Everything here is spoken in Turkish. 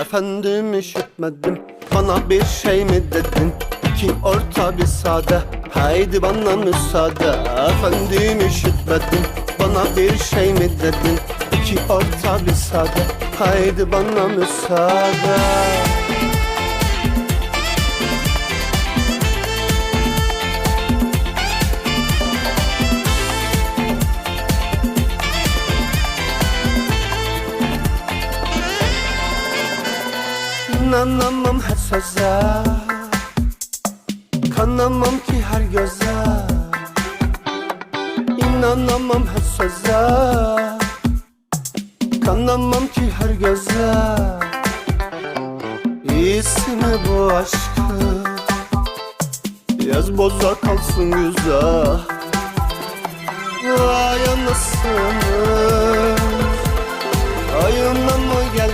Efendim üşütmedim, bana bir şey mi dedin? İki orta bir sade, haydi bana müsaade. Efendim üşütmedim, bana bir şey mi dedin? İki orta bir sade, haydi bana müsaade. İnanamam her söze, kanamam ki her göze. İnanamam her söze, kanamam ki her göze. İyisi mi bu aşkı, yaz boza kalsın güzel. Vay anasını, ayına mı gel